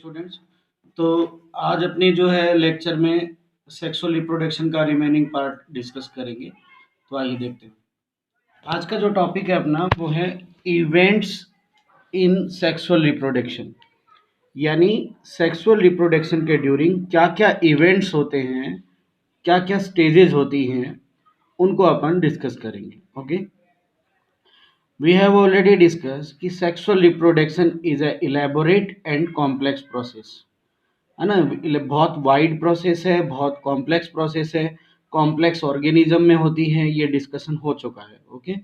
Students, तो आज अपने जो है लेक्चर में सेक्सुअल रिप्रोडक्शन का रिमेनिंग पार्ट डिस्कस करेंगे। तो आइए देखते हैं। आज का जो टॉपिक है अपना वो है इवेंट्स इन सेक्सुअल रिप्रोडक्शन, यानी सेक्सुअल रिप्रोडक्शन के ड्यूरिंग क्या क्या इवेंट्स होते हैं, क्या क्या स्टेजेस होती हैं, उनको अपन डिस्कस करेंगे। Okay, we have already discussed कि sexual reproduction is a elaborate and complex process, है ना। बहुत वाइड प्रोसेस है, बहुत कॉम्प्लेक्स प्रोसेस है, कॉम्प्लेक्स ऑर्गेनिज्म में होती है, ये डिस्कशन हो चुका है। ओके,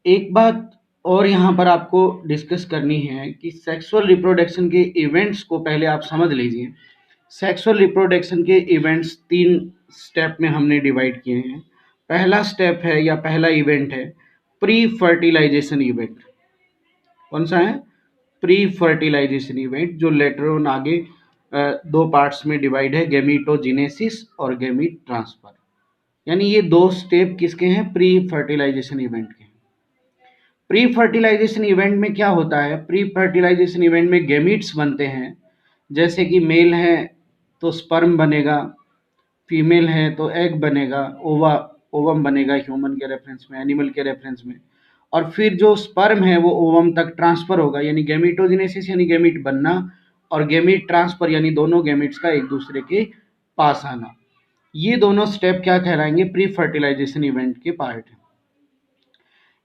एक बात और यहाँ पर आपको डिस्कस करनी है कि सेक्सुअल रिप्रोडक्शन के इवेंट्स को पहले आप समझ लीजिए। सेक्सुअल रिप्रोडक्शन के इवेंट्स 3 स्टेप में हमने डिवाइड किए हैं। पहला स्टेप है या पहला इवेंट है प्री फर्टिलाइजेशन इवेंट। कौन सा है? प्री फर्टिलाइजेशन इवेंट, जो लेटर ऑन आगे 2 पार्ट्स में डिवाइड है, गैमीटोजेनेसिस और गैमीट ट्रांसफर। यानी ये 2 स्टेप किसके हैं? प्री फर्टिलाइजेशन इवेंट के। प्री फर्टिलाइजेशन इवेंट में क्या होता है? प्री फर्टिलाइजेशन इवेंट में गैमीट्स बनते हैं। जैसे कि मेल है तो स्पर्म बनेगा, फीमेल है तो एग बनेगा, ओवम बनेगा ह्यूमन के रेफरेंस में, एनिमल के रेफरेंस में। और फिर जो स्पर्म है वो ओवम तक ट्रांसफर होगा, यानी गैमीटोजेनेसिस यानी गैमीट बनना, और गैमीट ट्रांसफर यानी दोनों गैमीट्स का एक दूसरे के पास आना। ये दोनों स्टेप क्या कहलाएंगे? प्री फर्टिलाइजेशन इवेंट के पार्ट है।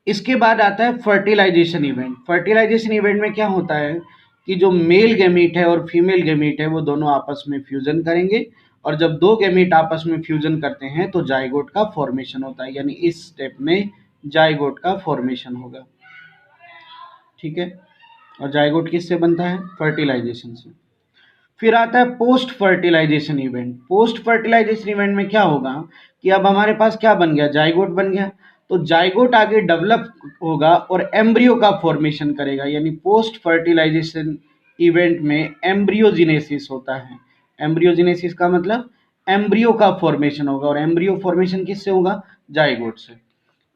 इसके बाद आता है फर्टिलाइजेशन इवेंट। फर्टिलाइजेशन इवेंट में क्या होता है कि जो मेल गैमीट है और फीमेल गैमीट है वो दोनों आपस में फ्यूजन करेंगे, और जब 2 गैमीट आपस में फ्यूजन करते हैं तो जाइगोट का फॉर्मेशन होता है, यानी इस स्टेप में जाइगोट का फॉर्मेशन होगा। ठीक है, और जाइगोट किससे बनता है? फर्टिलाइजेशन से। फिर आता है post fertilization event. Post fertilization event में क्या होगा कि अब हमारे पास क्या बन गया? जाइगोट बन गया। तो जाइगोट आगे डेवलप होगा और एम्ब्रियो का फॉर्मेशन करेगा, यानी पोस्ट फर्टिलाइजेशन इवेंट में एम्ब्रियोजेनेसिस होता है। एम्ब्रियोजेनेसिस का मतलब एम्ब्रियो का फॉर्मेशन होगा, और एम्ब्रियो फॉर्मेशन किससे होगा? जाइगोट से।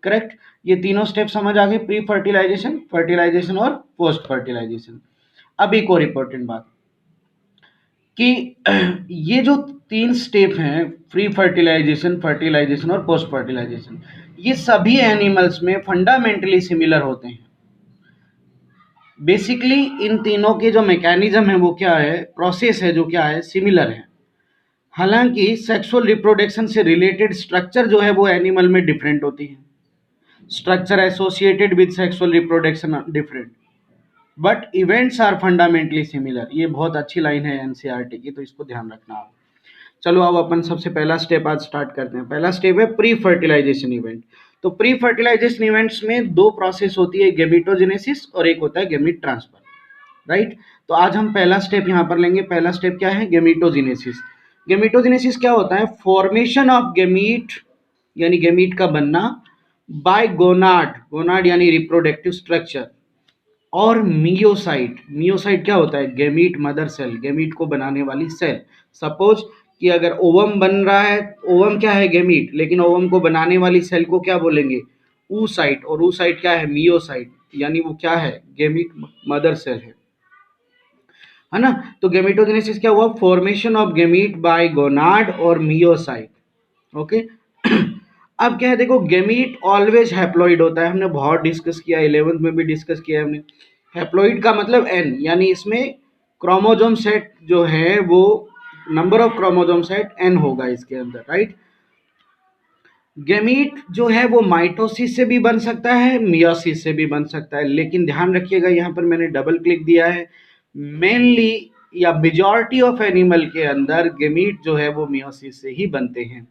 करेक्ट। ये तीनों स्टेप समझ आ गए, प्री फर्टिलाइजेशन, फर्टिलाइजेशन और पोस्ट फर्टिलाइजेशन। अब एक और इंपॉर्टेंट बात कि ये जो 3 स्टेप हैं, प्री फर्टिलाइजेशन, फर्टिलाइजेशन और पोस्ट फर्टिलाइजेशन, ये सभी एनिमल्स में फंडामेंटली सिमिलर होते हैं। बेसिकली इन तीनों के जो मैकेनिज्म है वो क्या है, प्रोसेस है जो क्या है, सिमिलर है। हालांकि सेक्सुअल रिप्रोडक्शन से रिलेटेड स्ट्रक्चर जो है वो एनिमल में डिफरेंट होती है। Structure associated with sexual reproduction different, but events are fundamentally similar. ये बहुत अच्छी लाइन है एनसीईआरटी की, तो इसको ध्यान रखना आप। चलो अब अपन सबसे पहला स्टेप आज स्टार्ट करते हैं। पहला स्टेप है प्री फर्टिलाइजेशन इवेंट। तो प्री फर्टिलाइजेशन इवेंट्स में 2 प्रोसेस होती है, गैमीटोजेनेसिस और एक होता है गैमीट ट्रांसफर। राइट, तो आज हम पहला स्टेप यहाँ पर लेंगे। पहला स्टेप क्या है? गैमीटोजेनेसिस। गैमीटोजेनेसिस क्या होता है? फॉर्मेशन ऑफ गैमीट, यानी गैमीट का बनना, बाय गोनाड, गोनाड यानी रिप्रोडक्टिव स्ट्रक्चर, और मियोसाइट। मियोसाइट क्या होता है? गैमीट मदर सेल, गैमीट को बनाने वाली सेल। सपोज कि अगर ओवम बन रहा है, ओवम क्या है? गैमीट, लेकिन ओवम को बनाने वाली सेल को क्या बोलेंगे? oocyte, और oocyte क्या है? मियोसाइट, यानी वो क्या है? गैमीट मदर सेल है ना। तो गैमीटोजेनेसिस क्या हुआ? Formation of gamete by gonad और मियोसाइट। ओके। अब क्या है, देखो, गैमीट ऑलवेज हैप्लॉइड होता है। हमने बहुत डिस्कस किया, 11th में भी डिस्कस किया है हमने। हैप्लॉइड का मतलब एन, यानी इसमें क्रोमोजोम सेट जो है वो, number of chromosome set n होगा इसके अंदर। राइट। गैमीट जो है वो माइटोसिस से भी बन सकता है, मियोसिस से भी बन सकता है, लेकिन ध्यान रखिएगा यहाँ पर मैंने डबल क्लिक दिया है, मेनली या मेजॉरिटी ऑफ एनिमल के अंदर गैमीट जो है वो मियोसिस से ही बनते हैं।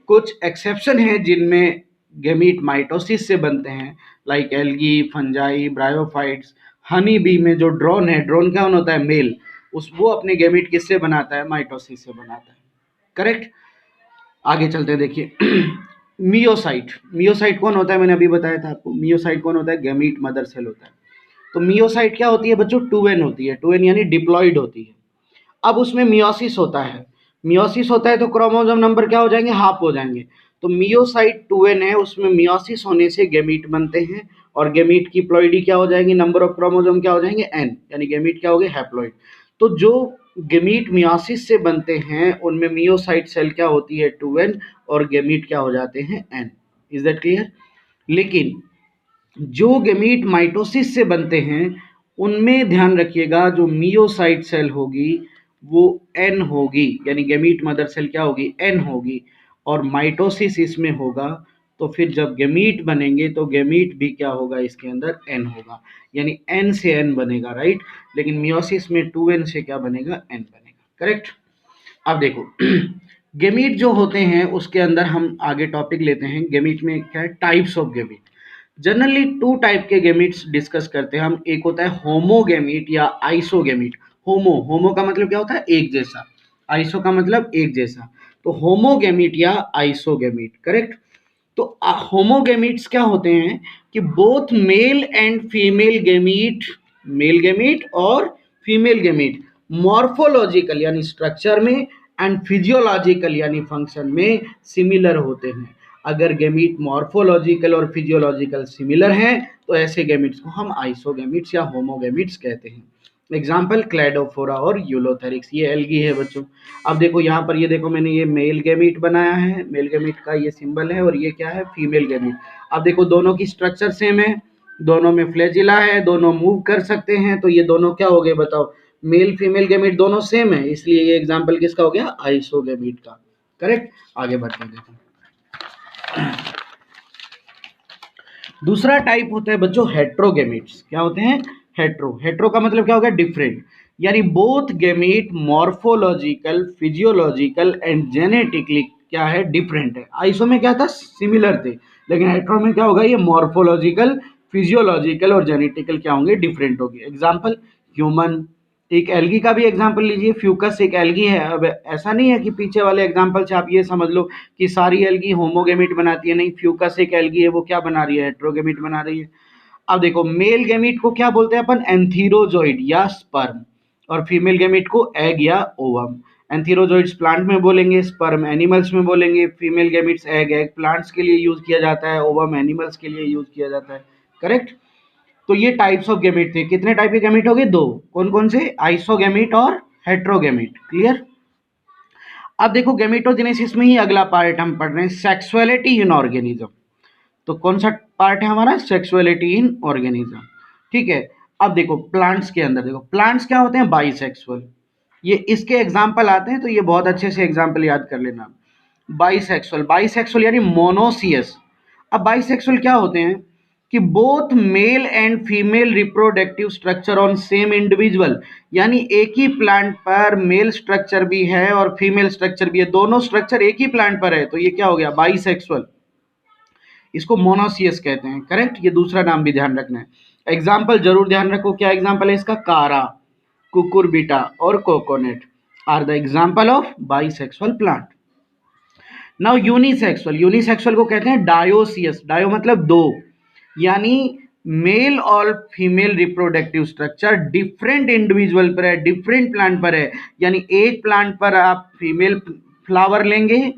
कुछ एक्सेप्शन हैं जिनमें गैमीट माइटोसिस से बनते हैं, like algae, fungi, bryophytes. Honey bee में जो ड्रोन है, ड्रोन क्या होता है? मेल, वो अपने गैमीट किससे बनाता है? माइटोसिस से बनाता है। करेक्ट। आगे चलते हैं, देखिए। मियोसाइट, मियोसाइट कौन होता है? मैंने अभी बताया था आपको, मियोसाइट कौन होता है? गैमीट मदर सेल होता है। तो मियोसाइट क्या होती है बच्चों? 2n होती है, 2n यानी डिप्लॉइड होती है। अब उसमें मियोसिस होता है, मियोसिस होता है तो क्रोमोसोम नंबर क्या हो जाएंगे? हाफ हो जाएंगे। तो मियोसाइट 2n है, उसमें मियोसिस होने से गैमीट बनते हैं, और गैमीट की प्लॉइडी क्या हो जाएगी? नंबर ऑफ क्रोमोसोम क्या हो जाएंगे? n, यानी गैमीट क्या हो गए? हैप्लॉइड। तो जो गेमीट मियोसिस से बनते हैं उनमें मियोसाइट सेल क्या होती है 2n और गेमीट क्या हो जाते हैं n। Is that clear? लेकिन जो गेमीट माइटोसिस से बनते हैं उनमें ध्यान रखिएगा जो मियोसाइट सेल होगी वो n होगी, यानी गेमीट मदर सेल क्या होगी n होगी, और माइटोसिस इसमें होगा तो फिर जब गेमीट बनेंगे तो गेमीट भी क्या होगा इसके अंदर n होगा, यानी n से n बनेगा, राइट। लेकिन मियोसिस में 2n से क्या बनेगा n बनेगा, करेक्ट। अब देखो गेमीट जो होते हैं उसके अंदर हम आगे टॉपिक लेते हैं। गेमीट में क्या है, types of gamete. Generally two type के गेमीट्स डिस्कस करते हैं हम। एक होता है होमोगेमीट या आइसोगेमीट। होमो का मतलब क्या होता है, एक जैसा। आइसो का मतलब एक जैसा। तो होमोगेमीट या आइसोगेमीट, करेक्ट। तो होमोगेमीट्स क्या होते हैं कि both male and female gamete, male gamete और फीमेल गेमीट मॉर्फोलॉजिकल यानी स्ट्रक्चर में एंड फिजियोलॉजिकल यानी फंक्शन में सिमिलर होते हैं। अगर गेमीट मॉर्फोलॉजिकल और फिजियोलॉजिकल सिमिलर हैं तो ऐसे गेमीट्स को हम आइसोगेमीट्स या होमोगेमीट्स कहते हैं। एग्जाम्पल क्लेडोफोरा और यूलोथेरिक्स, ये एल्गी है बच्चों। अब देखो यहाँ पर, ये देखो मैंने ये मेल गेमीट बनाया है, मेल गेमीट का ये सिंबल है, और ये क्या है फीमेल गेमीट। अब देखो दोनों की स्ट्रक्चर सेम है, दोनों में फ्लैजिला है, दोनों मूव कर सकते हैं, तो ये दोनों क्या हो गए बताओ, मेल फीमेल गेमीट दोनों सेम है, इसलिए ये एग्जाम्पल किसका हो गया, आइसोगेमीट का, करेक्ट। आगे बढ़ते हैं देखो। दूसरा टाइप होता है बच्चों हेट्रोगेमीट्स। क्या होते हैं, हेट्रो का मतलब क्या हो गया, डिफरेंट, यानी both gamete morphological physiological and genetically क्या है, डिफरेंट है। आइसो में क्या था, सिमिलर थे, लेकिन हेट्रो में क्या होगा, ये मॉर्फोलॉजिकल फिजियोलॉजिकल और जेनेटिकल क्या होंगे, डिफरेंट होंगे। Example human. एक एल्गी का भी एग्जाम्पल लीजिए, फ्यूकस एक एल्गी है। अब ऐसा नहीं है कि पीछे वाले एग्जाम्पल से आप ये समझ लो कि सारी एल्गी होमोगेमीट बनाती है, नहीं, फ्यूकस एक एल्गी है, वो क्या बना रही है, हेट्रोगेमीट बना रही है। अब देखो मेल गेमीट को क्या बोलते हैं अपन, एंथीरोजोइड या स्पर्म, और फीमेल गेमीट को एग या ओवम। एंथीरोजोइड्स प्लांट में बोलेंगे, स्पर्म एनिमल्स में बोलेंगे, फीमेल गेमीट्स एग प्लांट्स के लिए यूज किया जाता है, ओवम एनिमल्स के लिए यूज किया जाता है, करेक्ट। तो ये टाइप्स ऑफ गेमीट थे। कितने टाइप के गेमीट हो गए, दो। कौन कौन से, आइसोगेमीट और हेट्रोगेमीट, क्लियर। अब देखो गेमीटोजेनेसिस में ही अगला पार्ट हम पढ़ रहे हैं, सेक्सुअलिटी इन ऑर्गेनिज्म। तो कौन सा पार्ट है हमारा, सेक्सुअलिटी इन ऑर्गेनिज्म, ठीक है। अब देखो प्लांट्स के अंदर, देखो प्लांट्स क्या होते हैं, बाइसेक्सुअल। ये इसके एग्जाम्पल आते हैं, तो ये बहुत अच्छे से एग्जाम्पल याद कर लेना। बाइसेक्सुअल, बाइसेक्सुअल यानी मोनोसियस। अब बाइसेक्सुअल क्या होते हैं कि both male and female reproductive structure on same individual, यानी एक ही प्लांट पर मेल स्ट्रक्चर भी है और फीमेल स्ट्रक्चर भी है, दोनों स्ट्रक्चर एक ही प्लांट पर है, तो ये क्या हो गया, बाइसेक्सुअल। इसको मोनोसियस कहते हैं, करेक्ट। ये दूसरा नाम भी ध्यान रखना है। एग्जाम्पल जरूर ध्यान रखो, क्या एग्जाम्पल है इसका, कारा, कुकुरबिटा और coconut are the example of bisexual plant. Now unisexual, unisexual को कहते हैं डायोसियस। डायो मतलब दो, यानी मेल और female reproductive structure different individual पर है, डिफरेंट प्लांट पर है, यानी एक प्लांट पर आप फीमेल फ्लावर लेंगे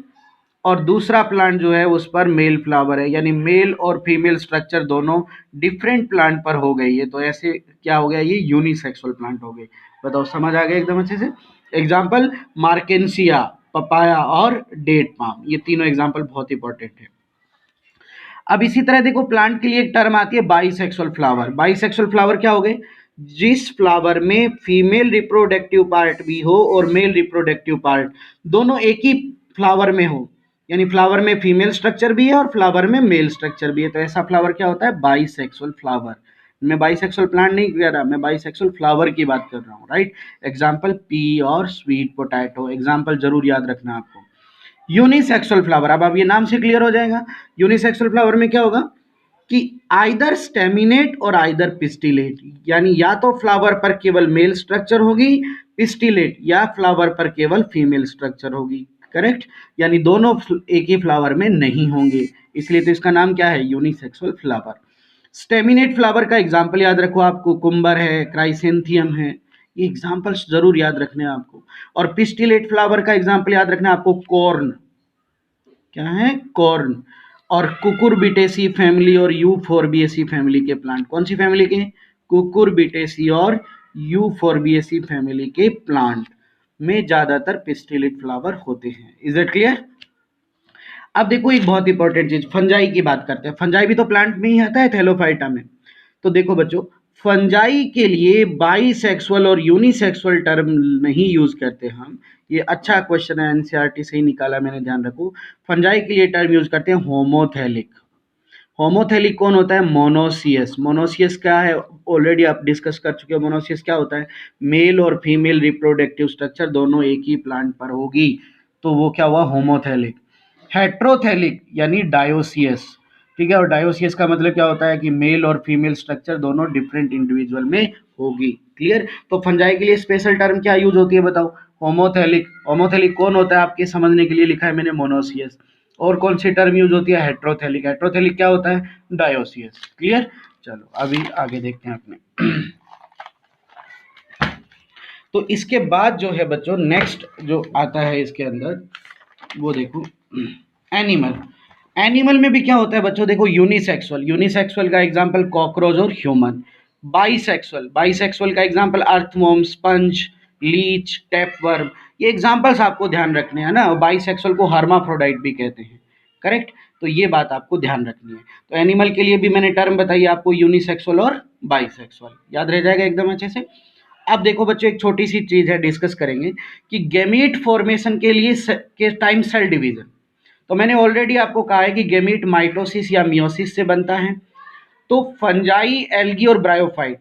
और दूसरा प्लांट जो है उस पर मेल फ्लावर है, यानी मेल और फीमेल स्ट्रक्चर दोनों डिफरेंट प्लांट पर हो गई है, तो ऐसे क्या हो गया, ये यूनिसेक्सुअल प्लांट हो गए। बताओ समझ आ गया एकदम अच्छे से। एग्जाम्पल मार्केंसिया, पपाया और डेट पाम, ये तीनों एग्जाम्पल बहुत इंपॉर्टेंट है। अब इसी तरह देखो प्लांट के लिए एक टर्म आती है बाइसेक्सुअल फ्लावर। बाइसेक्सुअल फ्लावर क्या हो गए, जिस फ्लावर में फीमेल रिप्रोडक्टिव पार्ट भी हो और मेल रिप्रोडक्टिव पार्ट दोनों एक ही फ्लावर में हो, यानी फ्लावर में फीमेल स्ट्रक्चर भी है और फ्लावर में मेल स्ट्रक्चर भी है, तो ऐसा फ्लावर क्या होता है, बाइसेक्सुअल फ्लावर। मैं बाइसेक्सुअल प्लांट नहीं कह रहा, मैं बाइसेक्सुअल फ्लावर की बात कर रहा हूँ, राइट। एग्जाम्पल पी और स्वीट पोटैटो, एग्जाम्पल जरूर याद रखना आपको। यूनिसेक्सुअल फ्लावर, अब ये नाम से क्लियर हो जाएगा। यूनिसेक्सुअल फ्लावर में क्या होगा कि आइदर स्टेमिनेट और आइदर पिस्टिलेट, यानी या तो फ्लावर पर केवल मेल स्ट्रक्चर होगी, पिस्टिलेट या फ्लावर पर केवल फीमेल स्ट्रक्चर होगी, करेक्ट। यानी दोनों एक ही फ्लावर में नहीं होंगे, इसलिए तो इसका नाम क्या है, यूनिसेक्सुअल फ्लावर। स्टेमिनेट फ्लावर का एग्जाम्पल याद रखो आप, कुकुम्बर है, क्राइसेंथियम है, ये एग्जाम्पल्स जरूर याद रखने हैं आपको। और पिस्टिलेट फ्लावर का एग्जाम्पल याद रखना है आपको, कॉर्न, क्या है, कॉर्न। और कुकुरबिटेसी फैमिली और यूफोर्बिएसी फैमिली के प्लांट, कौन सी फैमिली के, कुकुरबिटेसी और यूफोर्बिएसी फैमिली के प्लांट में ज्यादातर पिस्टिलेट फ्लावर होते हैं। Is it clear? अब देखो एक बहुत इंपॉर्टेंट चीज, फंजाई की बात करते हैं। फंजाई भी तो प्लांट में ही आता है, थैलोफाइटा में। तो देखो बच्चों, फंजाई के लिए बाईसेक्सुअल और यूनिसेक्सुअल टर्म नहीं यूज करते हम। ये अच्छा क्वेश्चन है, एनसीईआरटी से ही निकाला मैंने, ध्यान रखो। फंजाई के लिए टर्म यूज करते हैं होमोथैलिक। होमोथैलिक कौन होता है? मोनोसियस। मोनोसियस क्या है? ऑलरेडी आप डिस्कस कर चुके हो। मोनोसियस क्या होता है? मेल और फीमेल रिप्रोडक्टिव स्ट्रक्चर दोनों एक ही प्लांट पर होगी, तो वो क्या हुआ? होमोथैलिक। हेट्रोथैलिक यानी डायोसियस, ठीक है। और डायोसियस का मतलब क्या होता है कि मेल और फीमेल स्ट्रक्चर दोनों डिफरेंट इंडिविजुअल में होगी। क्लियर? तो फंजाई के लिए स्पेशल टर्म क्या यूज होती है बताओ? होमोथैलिक। होमोथैलिक कौन होता है? आपके समझने के लिए लिखा है मैंने, मोनोसियस। और कौन सी टर्म यूज होती है? हेट्रोथैलिक। हेट्रोथैलिक क्या होता है? डायोसियस। क्लियर? चलो अभी आगे देखते हैं अपने। तो इसके बाद जो है बच्चों, नेक्स्ट जो आता है इसके अंदर, वो देखो एनिमल। एनिमल में भी क्या होता है बच्चों? देखो यूनिसेक्सुअल। यूनिसेक्सुअल का एग्जांपल कॉकरोच और ह्यूमन। बाइसेक्सुअल। बाइसेक्सुअल का example earthworm, sponge, leech, tapeworm. ये एग्जांपल्स आपको ध्यान रखने हैं ना। बाइसेक्सुअल को हर्माफ्रोडाइट भी कहते हैं, करेक्ट? तो ये बात आपको ध्यान रखनी है। तो एनिमल के लिए भी मैंने टर्म बताई आपको, यूनिसेक्सुअल और बाइसेक्सुअल। याद रह जाएगा एकदम अच्छे से। अब देखो बच्चों, एक छोटी सी चीज है, डिस्कस करेंगे कि गैमीट फॉर्मेशन के लिए के टाइम सेल डिवीजन। तो मैंने ऑलरेडी आपको कहा है कि गैमीट माइटोसिस या मियोसिस से बनता है। तो फंजाई, एल्गी और ब्रायोफाइट,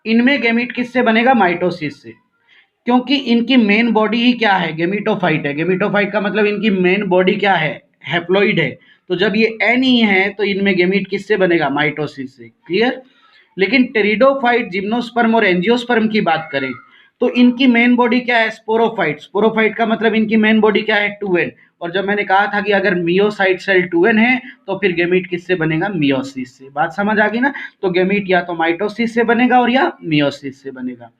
इनमें गैमीट किससे बनेगा? माइटोसिस से। क्योंकि इनकी मेन बॉडी ही क्या है? गेमिटोफाइट है। गेमिटोफाइट का मतलब इनकी मेन बॉडी क्या है? हैप्लॉइड है। तो जब ये एन ही है तो इनमें गेमीट किससे बनेगा? माइटोसिस से। क्लियर? लेकिन टेरिडोफाइट, जिम्नोस्पर्म और एंजियोस्पर्म की बात करें तो इनकी मेन बॉडी क्या है? स्पोरोफाइट। स्पोरोफाइट का मतलब इनकी मेन बॉडी क्या है? 2n। और जब मैंने कहा था कि अगर मियोसाइट सेल 2n है तो फिर गेमीट किससे बनेगा? मियोसिस से। बात समझ आ गई ना? तो गेमीट या तो माइटोसिस से बनेगा और या मियोसिस से बनेगा।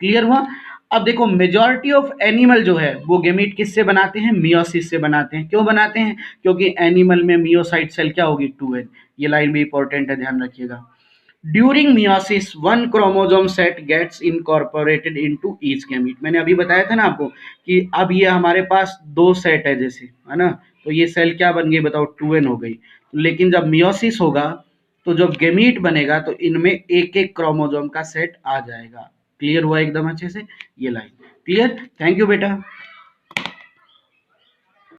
क्लियर हुआ? अब देखो, मेजॉरिटी ऑफ एनिमल जो है वो गेमीट किससे बनाते हैं? मियोसिस से बनाते हैं। क्यों बनाते हैं? क्योंकि एनिमल में मियोसाइट सेल क्या होगी? 2n। ये लाइन भी इंपॉर्टेंट है, ध्यान रखिएगा। During meiosis one chromosome set gets incorporated into each gamete. मैंने अभी बताया था ना आपको कि अब ये हमारे पास दो सेट है जैसे, है ना? तो ये सेल क्या बन गई बताओ? 2n हो गई। लेकिन जब मियोसिस होगा तो जब गैमीट बनेगा तो इनमें एक एक क्रोमोसोम का सेट आ जाएगा। क्लियर हुआ एकदम अच्छे से? ये लाइन क्लियर? थैंक यू बेटा।